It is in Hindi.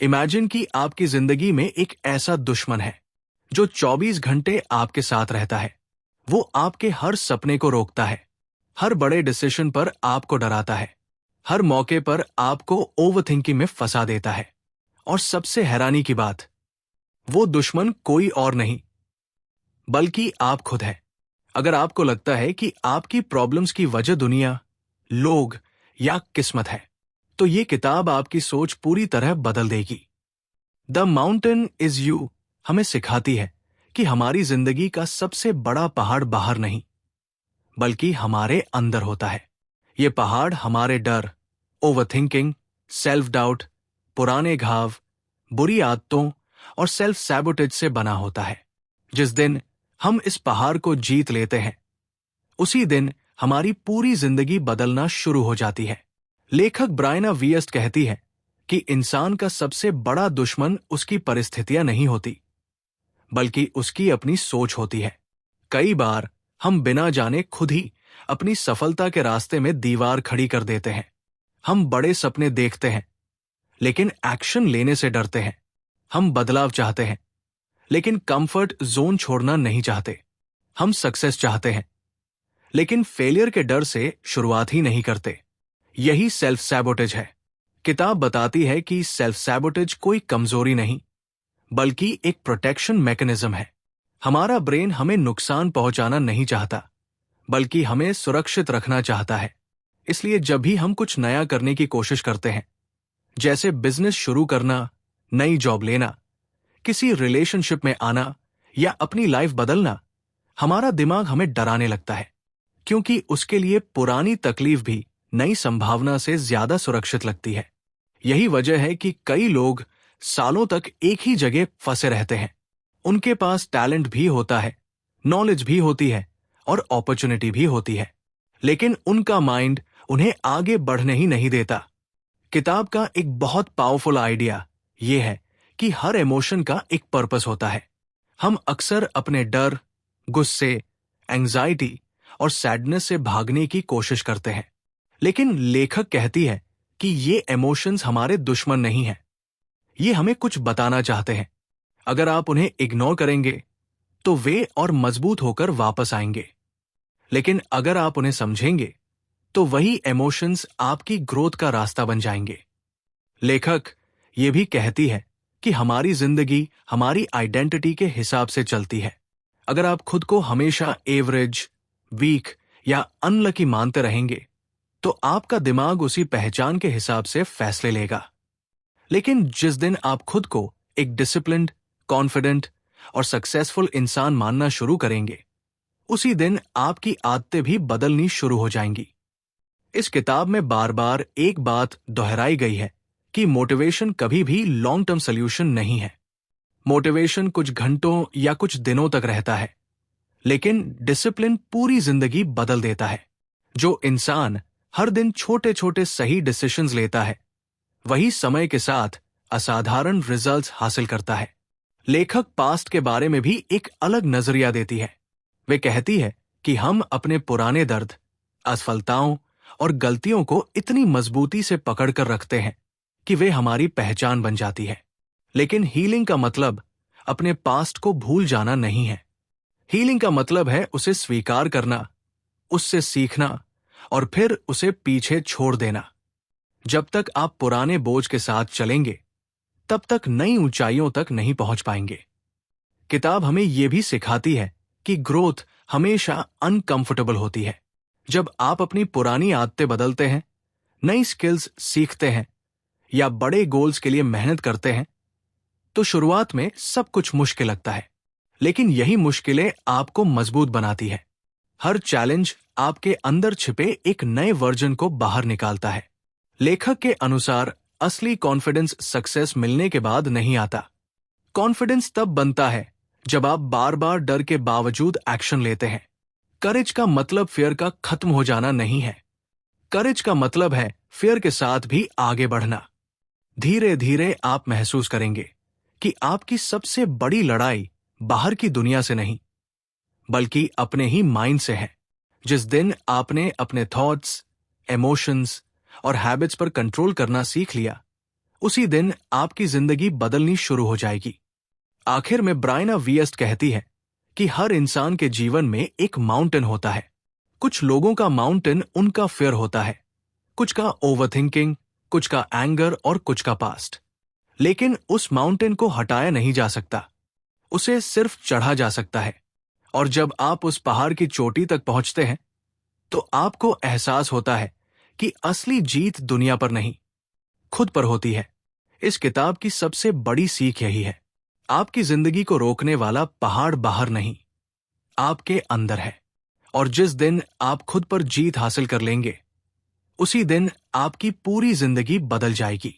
इमेजिन कि आपकी जिंदगी में एक ऐसा दुश्मन है जो 24 घंटे आपके साथ रहता है। वो आपके हर सपने को रोकता है, हर बड़े डिसीजन पर आपको डराता है, हर मौके पर आपको ओवरथिंकिंग में फंसा देता है। और सबसे हैरानी की बात, वो दुश्मन कोई और नहीं बल्कि आप खुद है। अगर आपको लगता है कि आपकी प्रॉब्लम्स की वजह दुनिया, लोग या किस्मत है, तो ये किताब आपकी सोच पूरी तरह बदल देगी। द माउंटेन इज यू हमें सिखाती है कि हमारी जिंदगी का सबसे बड़ा पहाड़ बाहर नहीं बल्कि हमारे अंदर होता है। ये पहाड़ हमारे डर, ओवरथिंकिंग, सेल्फ डाउट, पुराने घाव, बुरी आदतों और सेल्फ सैबोटेज से बना होता है। जिस दिन हम इस पहाड़ को जीत लेते हैं, उसी दिन हमारी पूरी जिंदगी बदलना शुरू हो जाती है। लेखक ब्रायना वियस्ट कहती है कि इंसान का सबसे बड़ा दुश्मन उसकी परिस्थितियां नहीं होती बल्कि उसकी अपनी सोच होती है। कई बार हम बिना जाने खुद ही अपनी सफलता के रास्ते में दीवार खड़ी कर देते हैं। हम बड़े सपने देखते हैं लेकिन एक्शन लेने से डरते हैं। हम बदलाव चाहते हैं लेकिन कंफर्ट जोन छोड़ना नहीं चाहते। हम सक्सेस चाहते हैं लेकिन फेलियर के डर से शुरुआत ही नहीं करते। यही सेल्फ सैबोटेज है। किताब बताती है कि सेल्फ सैबोटेज कोई कमजोरी नहीं बल्कि एक प्रोटेक्शन मैकेनिज्म है। हमारा ब्रेन हमें नुकसान पहुंचाना नहीं चाहता बल्कि हमें सुरक्षित रखना चाहता है। इसलिए जब भी हम कुछ नया करने की कोशिश करते हैं, जैसे बिजनेस शुरू करना, नई जॉब लेना, किसी रिलेशनशिप में आना या अपनी लाइफ बदलना, हमारा दिमाग हमें डराने लगता है क्योंकि उसके लिए पुरानी तकलीफ भी नई संभावना से ज्यादा सुरक्षित लगती है। यही वजह है कि कई लोग सालों तक एक ही जगह फंसे रहते हैं। उनके पास टैलेंट भी होता है, नॉलेज भी होती है और अपॉर्चुनिटी भी होती है, लेकिन उनका माइंड उन्हें आगे बढ़ने ही नहीं देता। किताब का एक बहुत पावरफुल आइडिया यह है कि हर इमोशन का एक पर्पस होता है। हम अक्सर अपने डर, गुस्से, एंजाइटी और सैडनेस से भागने की कोशिश करते हैं, लेकिन लेखक कहती है कि ये इमोशंस हमारे दुश्मन नहीं हैं। ये हमें कुछ बताना चाहते हैं। अगर आप उन्हें इग्नोर करेंगे तो वे और मजबूत होकर वापस आएंगे, लेकिन अगर आप उन्हें समझेंगे तो वही इमोशंस आपकी ग्रोथ का रास्ता बन जाएंगे। लेखक ये भी कहती है कि हमारी जिंदगी हमारी आइडेंटिटी के हिसाब से चलती है। अगर आप खुद को हमेशा एवरेज, वीक या अनलकी मानते रहेंगे तो आपका दिमाग उसी पहचान के हिसाब से फैसले लेगा। लेकिन जिस दिन आप खुद को एक डिसिप्लिन्ड, कॉन्फिडेंट और सक्सेसफुल इंसान मानना शुरू करेंगे, उसी दिन आपकी आदतें भी बदलनी शुरू हो जाएंगी। इस किताब में बार बार एक बात दोहराई गई है कि मोटिवेशन कभी भी लॉन्ग टर्म सोल्यूशन नहीं है। मोटिवेशन कुछ घंटों या कुछ दिनों तक रहता है, लेकिन डिसिप्लिन पूरी जिंदगी बदल देता है। जो इंसान हर दिन छोटे छोटे सही डिसीजंस लेता है, वही समय के साथ असाधारण रिजल्ट्स हासिल करता है। लेखक पास्ट के बारे में भी एक अलग नजरिया देती है। वे कहती है कि हम अपने पुराने दर्द, असफलताओं और गलतियों को इतनी मजबूती से पकड़कर रखते हैं कि वे हमारी पहचान बन जाती है। लेकिन हीलिंग का मतलब अपने पास्ट को भूल जाना नहीं है। हीलिंग का मतलब है उसे स्वीकार करना, उससे सीखना और फिर उसे पीछे छोड़ देना। जब तक आप पुराने बोझ के साथ चलेंगे, तब तक नई ऊंचाइयों तक नहीं पहुंच पाएंगे। किताब हमें यह भी सिखाती है कि ग्रोथ हमेशा अनकंफर्टेबल होती है। जब आप अपनी पुरानी आदतें बदलते हैं, नई स्किल्स सीखते हैं या बड़े गोल्स के लिए मेहनत करते हैं, तो शुरुआत में सब कुछ मुश्किल लगता है, लेकिन यही मुश्किलें आपको मजबूत बनाती है। हर चैलेंज आपके अंदर छिपे एक नए वर्जन को बाहर निकालता है। लेखक के अनुसार असली कॉन्फिडेंस सक्सेस मिलने के बाद नहीं आता। कॉन्फिडेंस तब बनता है जब आप बार बार डर के बावजूद एक्शन लेते हैं। करेज का मतलब फियर का खत्म हो जाना नहीं है। करेज का मतलब है फियर के साथ भी आगे बढ़ना। धीरे धीरे आप महसूस करेंगे कि आपकी सबसे बड़ी लड़ाई बाहर की दुनिया से नहीं, बल्कि अपने ही माइंड से है। जिस दिन आपने अपने थॉट्स, इमोशंस और हैबिट्स पर कंट्रोल करना सीख लिया, उसी दिन आपकी जिंदगी बदलनी शुरू हो जाएगी। आखिर में ब्रायना वियस्ट कहती है कि हर इंसान के जीवन में एक माउंटेन होता है। कुछ लोगों का माउंटेन उनका फियर होता है, कुछ का ओवरथिंकिंग, कुछ का एंगर और कुछ का पास्ट। लेकिन उस माउंटेन को हटाया नहीं जा सकता, उसे सिर्फ चढ़ा जा सकता है। और जब आप उस पहाड़ की चोटी तक पहुंचते हैं तो आपको एहसास होता है कि असली जीत दुनिया पर नहीं, खुद पर होती है। इस किताब की सबसे बड़ी सीख यही है, आपकी जिंदगी को रोकने वाला पहाड़ बाहर नहीं, आपके अंदर है। और जिस दिन आप खुद पर जीत हासिल कर लेंगे, उसी दिन आपकी पूरी जिंदगी बदल जाएगी।